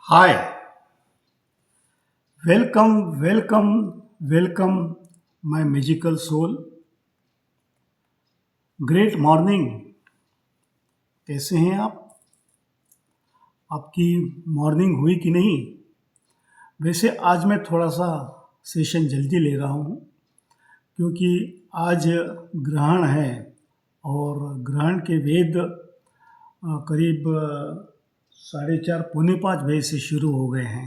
Hi, welcome, my magical soul. Great morning. कैसे हैं आप? आपकी मॉर्निंग हुई कि नहीं? वैसे आज मैं थोड़ा सा सेशन जल्दी ले रहा हूँ क्योंकि आज ग्रहण है और ग्रहण के वेद करीब 4:30 पौने 5 बजे से शुरू हो गए हैं।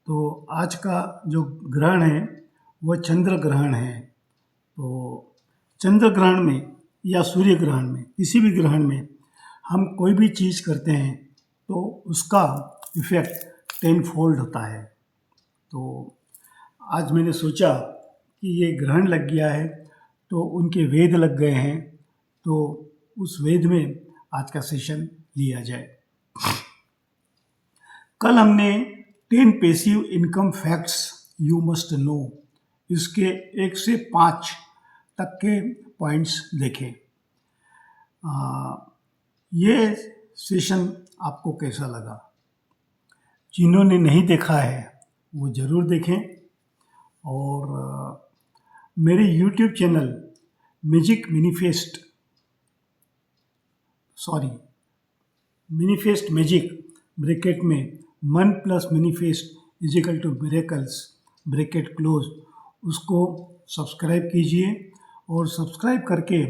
तो आज का जो ग्रहण है वह चंद्र ग्रहण है। तो चंद्र ग्रहण में या सूर्य ग्रहण में किसी भी ग्रहण में हम कोई भी चीज़ करते हैं तो उसका इफ़ेक्ट 10 फोल्ड होता है। तो आज मैंने सोचा कि ये ग्रहण लग गया है तो उनके वेद लग गए हैं, तो उस वेद में आज का सेशन लिया जाए। कल हमने 10 passive income facts you must know इसके 1 से 5 तक के पॉइंट्स देखे। ये सेशन आपको कैसा लगा? जिन्होंने नहीं देखा है वो ज़रूर देखें और मेरे YouTube channel manifest magic bracket में मन plus manifest is equal to miracles bracket close, उसको सब्सक्राइब कीजिए और सब्सक्राइब करके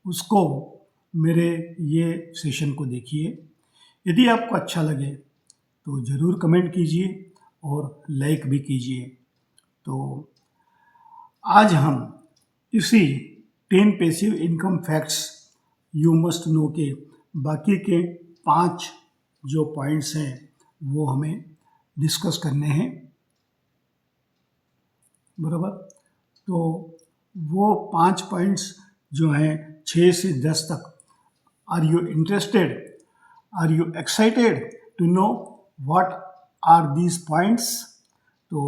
उसको मेरे ये सेशन को देखिए। यदि आपको अच्छा लगे तो ज़रूर कमेंट कीजिए और लाइक भी कीजिए। तो आज हम इसी 10 passive income facts you must know के बाकी के 5 जो पॉइंट्स हैं वो हमें डिस्कस करने हैं, बराबर। तो वो 5 पॉइंट्स जो हैं 6 से 10 तक, are you interested? Are you excited to know what are these points? तो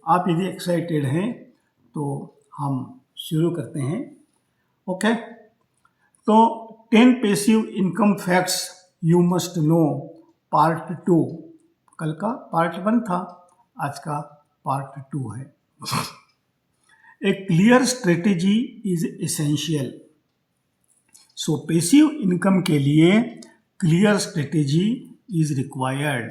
आप यदि एक्साइटेड हैं तो हम शुरू करते हैं। ओके, तो 10 passive income facts you must know part 2। कल का पार्ट 1 था, आज का पार्ट 2 है। A clear strategy is essential. So passive income के लिए clear strategy is required.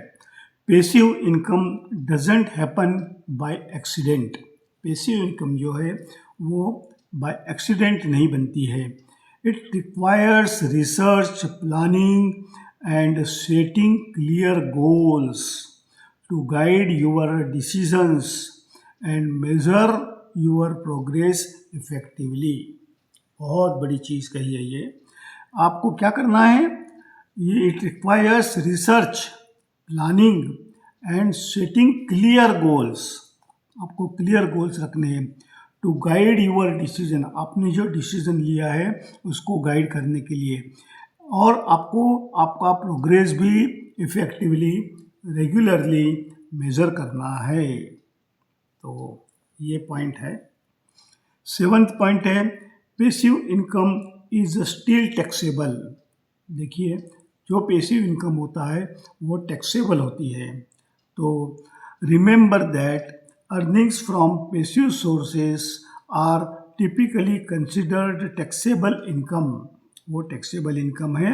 Passive income doesn't happen by accident. Passive income जो है वो बाय एक्सीडेंट नहीं बनती है। It requires research, planning and setting clear goals to guide your decisions and measure your progress effectively. बहुत बड़ी चीज़ कही है ये। आपको क्या करना है? ये it requires research, planning and setting clear goals. आपको क्लियर गोल्स रखने हैं टू गाइड यूर डिसीजन। आपने जो डिसीजन लिया है उसको गाइड करने के लिए, और आपको आपका प्रोग्रेस भी इफ़ेक्टिवली रेगुलरली मेज़र करना है। तो ये पॉइंट है। 7th पॉइंट है passive income is still taxable. देखिए, जो पैसिव इनकम होता है वो टैक्सेबल होती है। तो remember that earnings from passive sources are typically considered taxable income. वो टैक्सेबल इनकम है।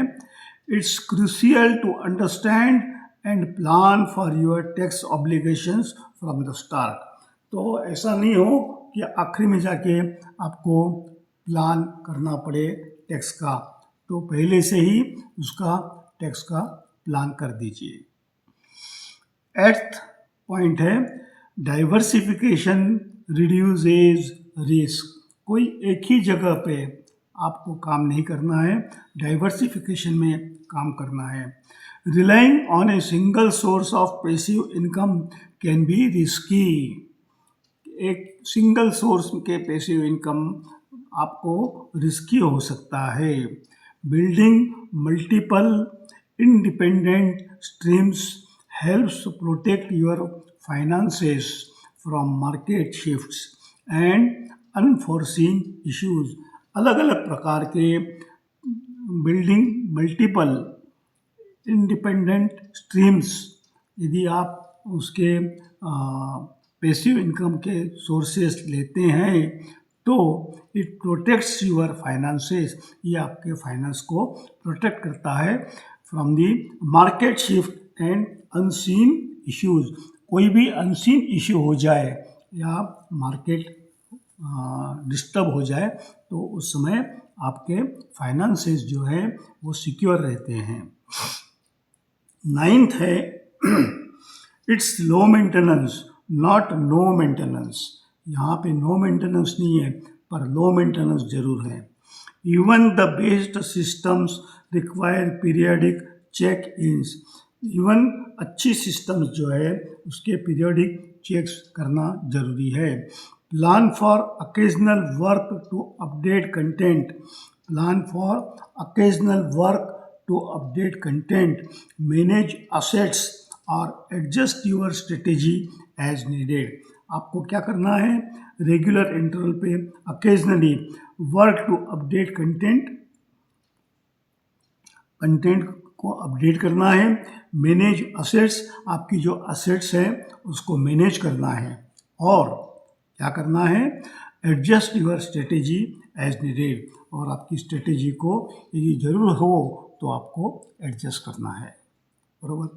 It's crucial to understand and plan for your tax obligations from the start. तो ऐसा नहीं हो कि आखिरी में जाके आपको प्लान करना पड़े टैक्स का, तो पहले से ही उसका टैक्स का प्लान कर दीजिए। 8th पॉइंट है डाइवर्सिफिकेशन रिड्यूसेस रिस्क। कोई एक ही जगह पे आपको काम नहीं करना है, डाइवर्सिफिकेशन में काम करना है। Relying on a single source of passive income can be risky. एक सिंगल सोर्स के पैसिव इनकम आपको रिस्की हो सकता है। Building multiple independent streams helps protect your finances from market shifts and unforeseen issues. अलग अलग प्रकार के बिल्डिंग मल्टीपल इंडिपेंडेंट स्ट्रीम्स यदि आप उसके पैसिव इनकम के सोर्सेस लेते हैं तो इट प्रोटेक्ट्स यूर फाइनेंसेस, ये आपके फाइनेंस को प्रोटेक्ट करता है from the market shift and unseen issues. कोई भी अनसीन इश्यू हो जाए या मार्केट डिस्टर्ब हो जाए तो उस समय आपके फाइनेंसेस जो है वो सिक्योर रहते हैं। नाइन्थ है it's low maintenance not know maintenance. यहाँ पे नो मेंटेनेंस नहीं है पर लो मेंटेनेंस जरूर है। Even the best systems require periodic check ins. Even अच्छी सिस्टम्स जो है उसके पीरियडिक चेक्स करना जरूरी है। Plan for occasional work to update content. Plan for occasional work to update content. Manage assets और adjust your strategy as needed. आपको क्या करना है, रेगुलर इंटरवल पे occasionally work to update content को अपडेट करना है। मैनेज असेट्स, आपकी जो असेट्स हैं उसको मैनेज करना है। और क्या करना है, adjust your strategy as needed. और आपकी स्ट्रेटेजी को यदि ज़रूर हो तो आपको एडजस्ट करना है, बरोबर।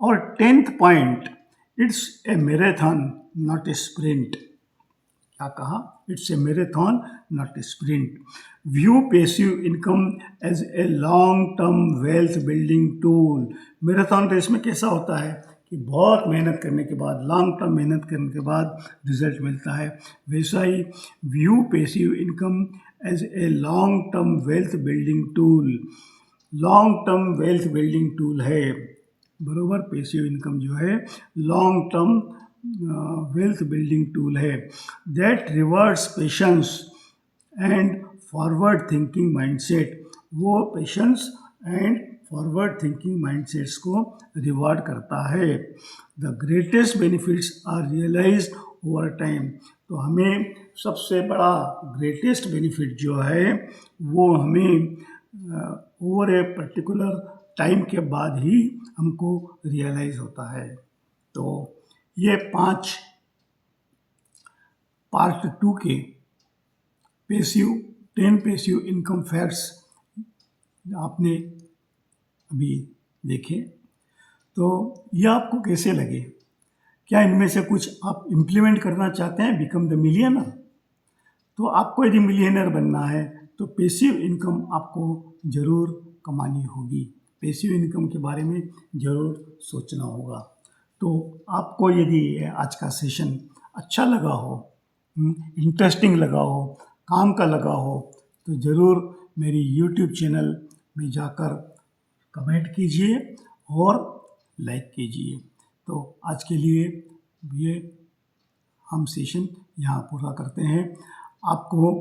और 10th point, it's a marathon not a sprint. क्या कहा, it's a marathon not a sprint. View passive income as a long term wealth building tool. Marathon race में कैसा होता है कि बहुत मेहनत करने के बाद, लॉन्ग टर्म मेहनत करने के बाद रिजल्ट मिलता है, वैसा ही view passive income as a long term wealth building tool. Long term wealth building tool है, बरोबर। पैसिव इनकम जो है long term wealth building tool है। That rewards patience and forward thinking mindset. वो patience and forward thinking mindsets को reward करता है। The greatest benefits are realised over time. तो हमें सबसे बड़ा ग्रेटेस्ट बेनिफिट जो है वो हमें ओवर ए पर्टिकुलर टाइम के बाद ही हमको रियलाइज होता है। तो ये 5 पार्ट 2 के 10 पैसिव इनकम फैक्ट्स आपने अभी देखे। तो ये आपको कैसे लगे? क्या इनमें से कुछ आप इम्प्लीमेंट करना चाहते हैं, बिकम द मिलियनर? तो आपको यदि मिलियनर बनना है तो पैसिव इनकम आपको ज़रूर कमानी होगी, पैसिव इनकम के बारे में ज़रूर सोचना होगा। तो आपको यदि आज का सेशन अच्छा लगा हो, इंटरेस्टिंग लगा हो, काम का लगा हो, तो ज़रूर मेरी यूट्यूब चैनल में जाकर कमेंट कीजिए और लाइक कीजिए। तो आज के लिए ये हम सेशन यहाँ पूरा करते हैं। आपको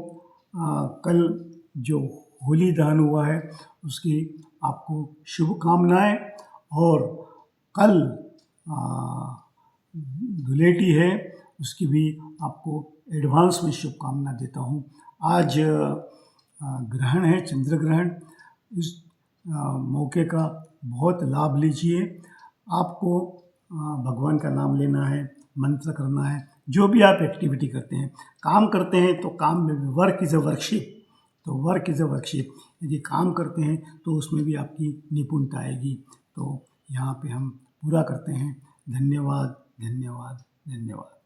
कल जो होली दहन हुआ है उसकी आपको शुभकामनाएं, और कल धुलेटी है उसकी भी आपको एडवांस में शुभकामना देता हूँ। आज ग्रहण है, चंद्र ग्रहण। इस मौके का बहुत लाभ लीजिए। आपको भगवान का नाम लेना है, मंत्र करना है। जो भी आप एक्टिविटी करते हैं, काम करते हैं तो काम में भी वर्क इज़ अ वर्कशिप। तो वर्क इज़ अ वर्कशिप, यदि काम करते हैं तो उसमें भी आपकी निपुणता आएगी। तो यहाँ पे हम पूरा करते हैं। धन्यवाद, धन्यवाद, धन्यवाद।